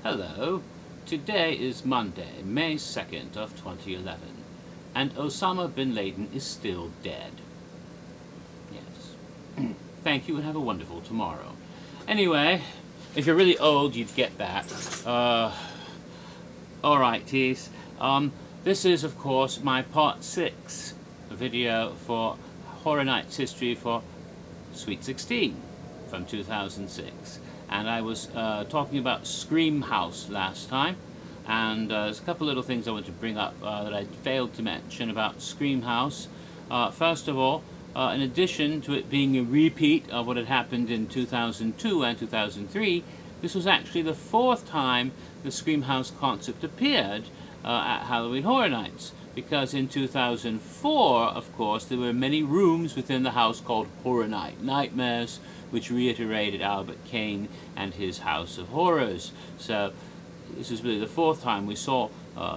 Hello, today is Monday, May 2nd of 2011, and Osama bin Laden is still dead. Yes. Thank you and have a wonderful tomorrow. Anyway, if you're really old, you'd get that. Alright, tease. This is, of course, my part 6 video for Horror Night's history for Sweet 16 from 2006. And I was talking about Scream House last time, and there's a couple little things I want to bring up that I failed to mention about Scream House. First of all, in addition to it being a repeat of what had happened in 2002 and 2003, this was actually the 4th time the Scream House concept appeared at Halloween Horror Nights, because in 2004, of course, there were many rooms within the house called Horror Night Nightmares, which reiterated Albert Kane and his House of Horrors. So this is really the 4th time we saw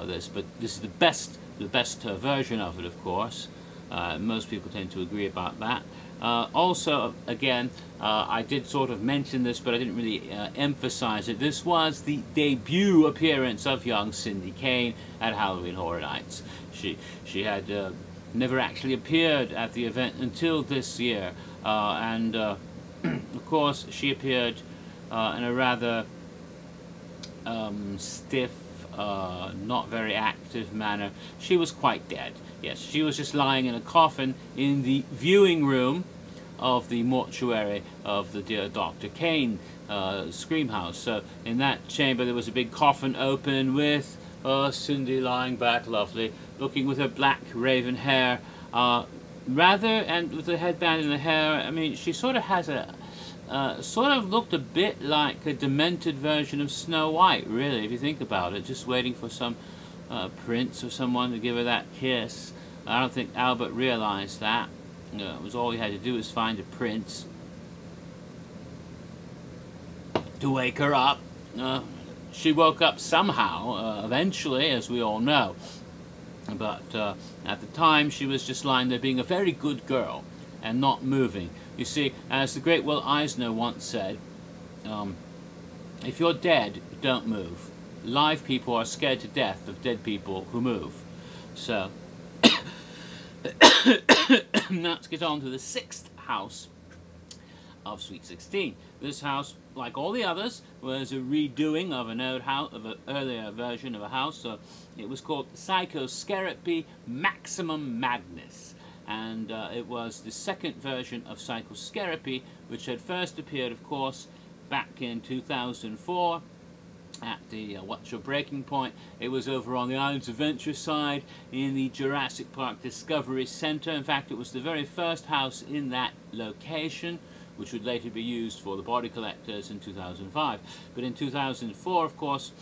this, but this is the best version of it, of course. Most people tend to agree about that. Also, again, I did sort of mention this, but I didn't really emphasize it. This was the debut appearance of young Cindy Kane at Halloween Horror Nights. She had never actually appeared at the event until this year, and of course she appeared in a rather stiff, not very active manner. She was quite dead. Yes, she was just lying in a coffin in the viewing room of the mortuary of the dear Dr. Kane Scream House. So in that chamber there was a big coffin open with Cindy lying back, lovely, looking with her black raven hair, and with the headband in the hair. I mean, she sort of has a sort of looked a bit like a demented version of Snow White, really, if you think about it, just waiting for some prince or someone to give her that kiss. I don't think Albert realized that. It was all he had to do was find a prince to wake her up. She woke up somehow, eventually, as we all know. But at the time, she was just lying there being a very good girl and not moving. You see, as the great Will Eisner once said, if you're dead, don't move. Live people are scared to death of dead people who move. So, let's get on to the 6th house of Sweet 16. This house, like all the others, was a redoing of an old house, of an earlier version of a house. So it was called Psychoscarapy Maximum Madness, and it was the 2nd version of Psychoscarapy, which had first appeared, of course, back in 2004. At the What's Your Breaking Point. It was over on the Islands Adventure side in the Jurassic Park Discovery Center. In fact, it was the very first house in that location, which would later be used for the Body Collectors in 2005. But in 2004, of course,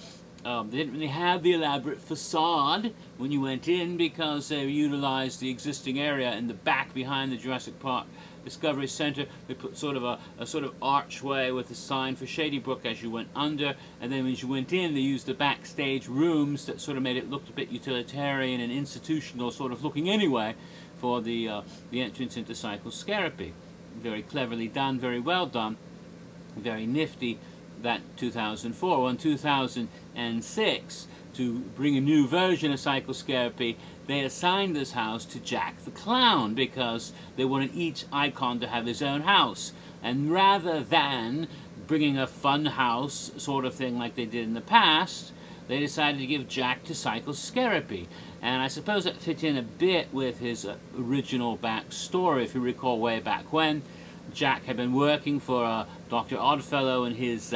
they didn't really have the elaborate facade when you went in, because they utilized the existing area in the back behind the Jurassic Park Discovery Center. They put sort of a sort of archway with a sign for Shady Brook as you went under, and then as you went in, they used the backstage rooms that sort of made it look a bit utilitarian and institutional sort of looking anyway for the entrance into Psychoscarapy. Very cleverly done, very well done, very nifty. That 2004. Well, in 2006, to bring a new version of Psychoscarapy, they assigned this house to Jack the Clown, because they wanted each icon to have his own house. And rather than bringing a fun house sort of thing like they did in the past, they decided to give Jack to Psychoscarapy. And I suppose that fit in a bit with his original backstory. If you recall, way back when, Jack had been working for Dr. Oddfellow in his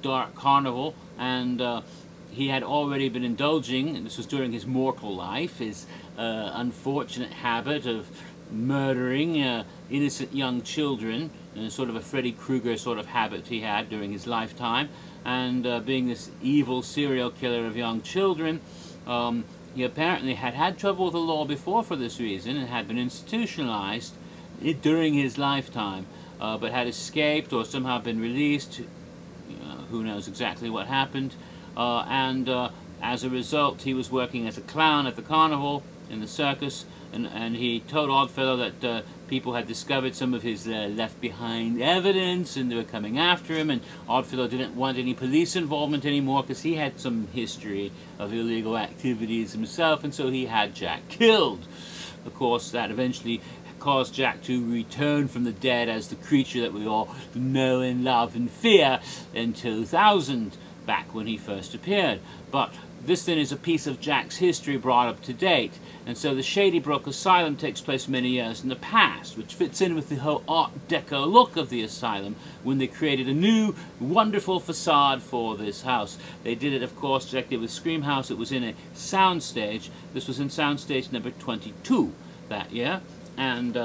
dark carnival, and he had already been indulging, and this was during his mortal life, his unfortunate habit of murdering innocent young children, and sort of a Freddy Krueger sort of habit he had during his lifetime, and being this evil serial killer of young children. He apparently had had trouble with the law before for this reason, and had been institutionalized during his lifetime, but had escaped or somehow been released. Who knows exactly what happened. And as a result, he was working as a clown at the carnival in the circus, and he told Oddfellow that people had discovered some of his left behind evidence, and they were coming after him, and Oddfellow didn't want any police involvement anymore because he had some history of illegal activities himself, and so he had Jack killed. Of course, that eventually caused Jack to return from the dead as the creature that we all know and love and fear in 2000, back when he first appeared. But this then is a piece of Jack's history brought up to date, and so the Shady Brook Asylum takes place many years in the past, which fits in with the whole Art Deco look of the asylum when they created a new wonderful facade for this house. They did it, of course, just like they did with Scream House. It was in a soundstage. This was in soundstage number 22 that year, and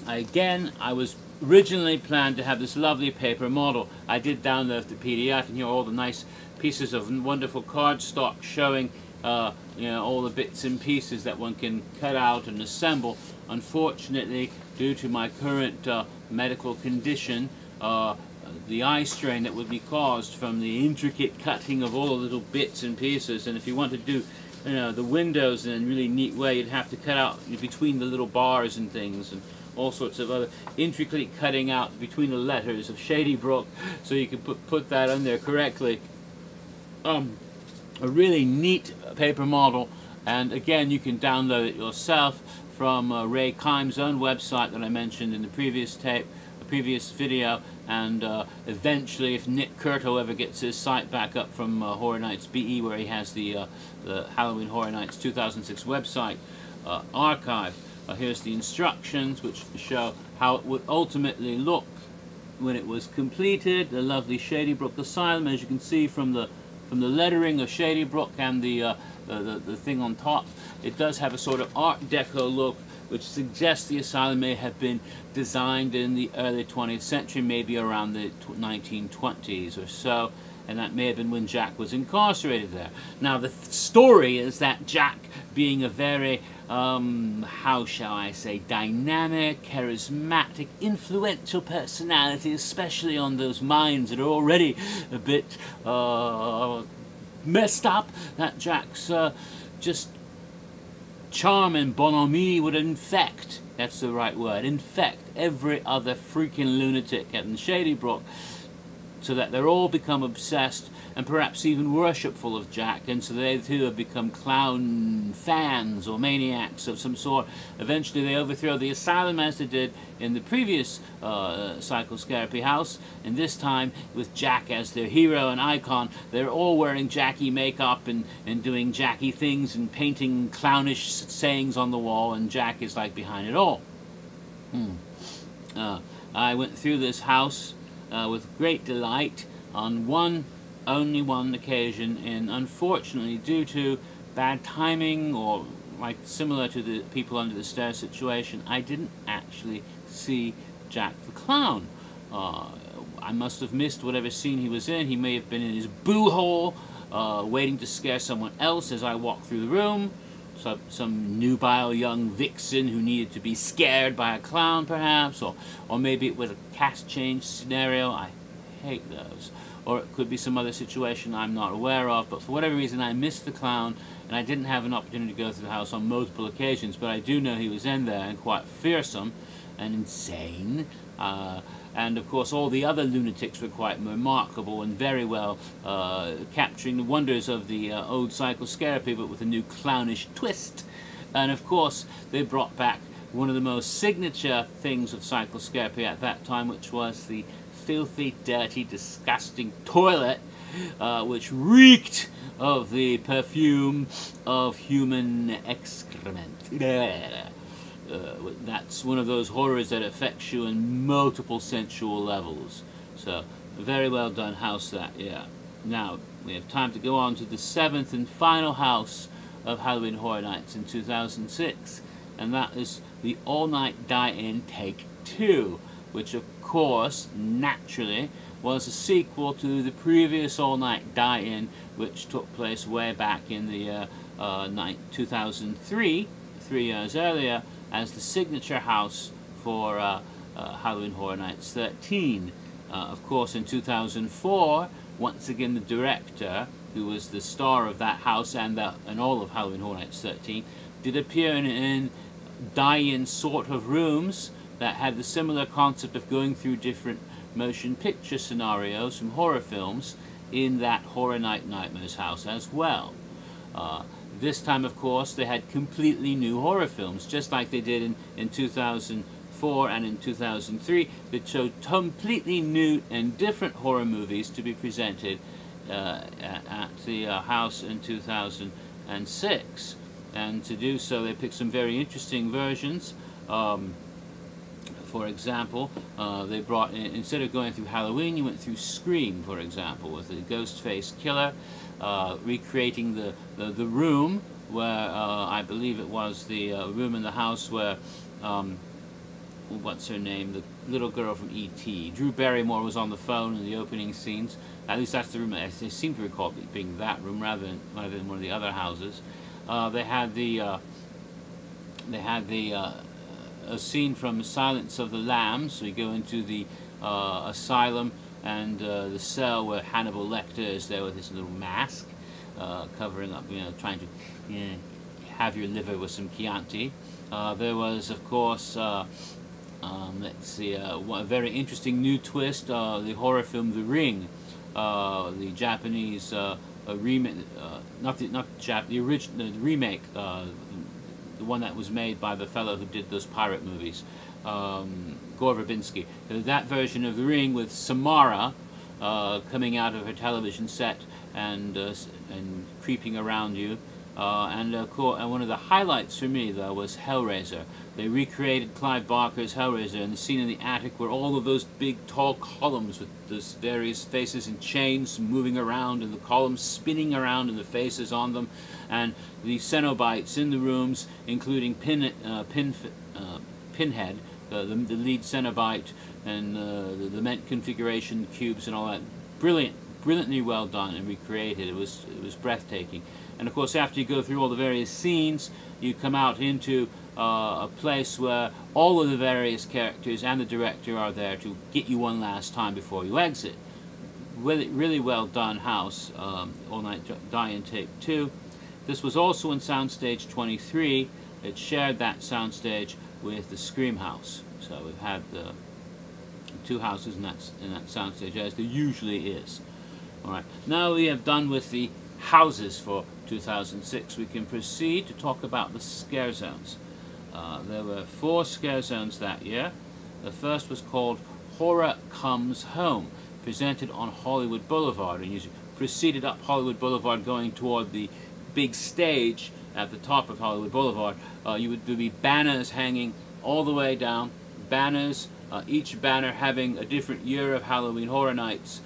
again, I was originally planned to have this lovely paper model. I did download the PDF, and here are all the nice pieces of wonderful cardstock showing you know, all the bits and pieces that one can cut out and assemble. Unfortunately, due to my current medical condition, the eye strain that would be caused from the intricate cutting of all the little bits and pieces, and if you want to do, you know, the windows in a really neat way, you'd have to cut out between the little bars and things, and all sorts of other intricately cutting out between the letters of Shady Brook so you can put that on there correctly. A really neat paper model, and again, you can download it yourself from Ray Kime's own website that I mentioned in the previous video, and eventually, if Nick Curto ever gets his site back up from Horror Nights BE, where he has the Halloween Horror Nights 2006 website archive. Here's the instructions, which show how it would ultimately look when it was completed. The lovely Shady Brook Asylum, as you can see from the lettering of Shady Brook and the thing on top. It does have a sort of Art Deco look, which suggests the asylum may have been designed in the early 20th century, maybe around the 1920s or so, and that may have been when Jack was incarcerated there. Now, the story is that Jack, being a very, how shall I say, dynamic, charismatic, influential personality, especially on those minds that are already a bit messed up, that Jack's just charm and bonhomie would infect, that's the right word, infect every other freaking lunatic in Shady Brook, so that they're all become obsessed and perhaps even worshipful of Jack, and so they too have become clown fans or maniacs of some sort. Eventually they overthrow the asylum as they did in the previous psychoscary house, and this time with Jack as their hero and icon. They're all wearing Jackie makeup and doing Jackie things and painting clownish sayings on the wall, and Jack is like behind it all. I went through this house with great delight on only one occasion, and unfortunately, due to bad timing, or like similar to the people under the stairs situation, I didn't actually see Jack the Clown. I must have missed whatever scene he was in. He may have been in his boo hole, waiting to scare someone else as I walked through the room. So, some nubile young vixen who needed to be scared by a clown, perhaps, or maybe it was a cast change scenario. I hate those. Or it could be some other situation I'm not aware of, but for whatever reason I missed the clown, and I didn't have an opportunity to go through the house on multiple occasions, but I do know he was in there, and quite fearsome and insane. And of course all the other lunatics were quite remarkable and very well capturing the wonders of the old psychoscary, but with a new clownish twist. And of course they brought back one of the most signature things of psychoscary at that time, which was the filthy, dirty, disgusting toilet, which reeked of the perfume of human excrement. That's one of those horrors that affects you in multiple sensual levels. So, a very well done house that, yeah. Now, we have time to go on to the 7th and final house of Halloween Horror Nights in 2006, and that is the All Nite Die-In Take 2, which of course, naturally, was a sequel to the previous All Nite Die-In, which took place way back in the 2003, 3 years earlier, as the signature house for Halloween Horror Nights 13. Of course, in 2004, once again the director, who was the star of that house and all of Halloween Horror Nights 13, did appear in die-in sort of rooms that had the similar concept of going through different motion picture scenarios from horror films in that Horror Night Nightmares house as well. This time, of course, they had completely new horror films, just like they did in 2004 and in 2003. They showed completely new and different horror movies to be presented at the house in 2006. And to do so, they picked some very interesting versions. For example, they brought in, instead of going through Halloween, you went through Scream, for example, with the Ghostface Killer, recreating the room where, I believe it was the room in the house where, what's her name, the little girl from E.T. Drew Barrymore was on the phone in the opening scenes. At least that's the room. I seem to recall it being that room rather than one of the other houses. They had a scene from Silence of the Lambs. We go into the asylum and the cell where Hannibal Lecter is there with his little mask, covering up, trying to have your liver with some Chianti. There was, of course, let's see, a very interesting new twist, the horror film The Ring, the Japanese remake, the remake, the one that was made by the fellow who did those pirate movies, Gore Verbinski. That version of The Ring with Samara coming out of her television set and creeping around you. And one of the highlights for me, though, was Hellraiser. They recreated Clive Barker's Hellraiser, and the scene in the attic where all of those big, tall columns with those various faces and chains moving around, and the columns spinning around and the faces on them, and the Cenobites in the rooms, including Pinhead, the lead Cenobite, and the Ment configuration cubes and all that. Brilliantly well done and recreated. It was breathtaking. And of course, after you go through all the various scenes, you come out into a place where all of the various characters and the director are there to get you one last time before you exit. Really well done house, All Night Die-In Tape 2. This was also in Soundstage 23. It shared that soundstage with the Scream House. So we've had the two houses in that soundstage, as there usually is. Alright, now we have done with the houses for 2006. We can proceed to talk about the scare zones. There were 4 scare zones that year. The first was called Horror Comes Home, presented on Hollywood Boulevard, and you proceeded up Hollywood Boulevard going toward the big stage at the top of Hollywood Boulevard. There would be banners hanging all the way down, banners, each banner having a different year of Halloween Horror Nights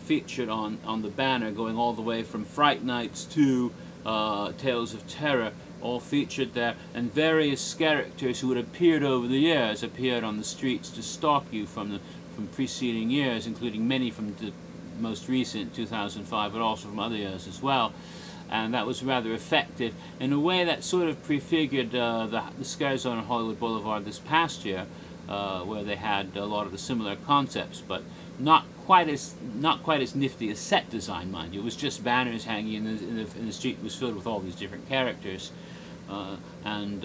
featured on the banner, going all the way from Fright Nights to Tales of Terror, all featured there, and various characters who had appeared over the years appeared on the streets to stalk you from preceding years, including many from the most recent 2005, but also from other years as well. And that was rather effective in a way that sort of prefigured the scare zone on Hollywood Boulevard this past year, where they had a lot of the similar concepts, but not quite as nifty as set design, mind you. It was just banners hanging, and the street was filled with all these different characters, and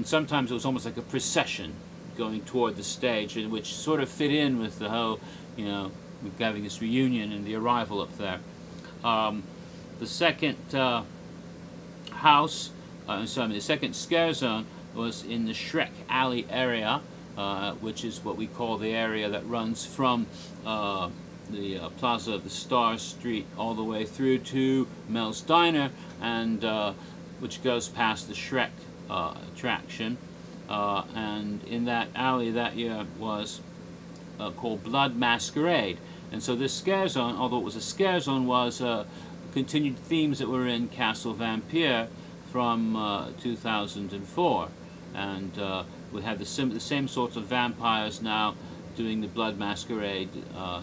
sometimes it was almost like a procession going toward the stage, which sort of fit in with the whole, we're having this reunion and the arrival up there. The second the second scare zone was in the Shrek Alley area, which is what we call the area that runs from the Plaza of the Stars Street all the way through to Mel's Diner, and which goes past the Shrek attraction. And in that alley that year was called Blood Masquerade. And so this scare zone, although it was a scare zone, was continued themes that were in Castle Vampire from 2004. And we have the same sorts of vampires now doing the Blood Masquerade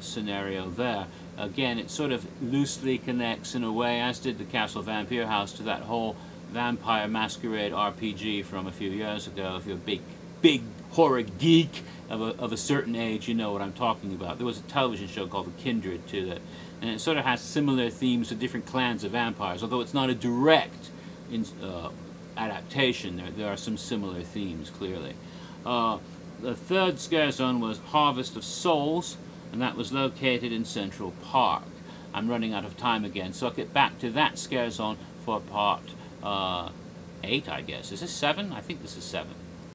scenario there. Again, it sort of loosely connects in a way, as did the Castle Vampire house, to that whole Vampire Masquerade RPG from a few years ago. If you're a big horror geek of a certain age, you know what I'm talking about. There was a television show called The Kindred to that, and it sort of has similar themes to different clans of vampires, although it's not a direct adaptation. There are some similar themes, clearly. The third scare zone was Harvest of Souls, and that was located in Central Park. I'm running out of time again, so I'll get back to that scare zone for part 8, I guess. Is this 7? I think this is 7.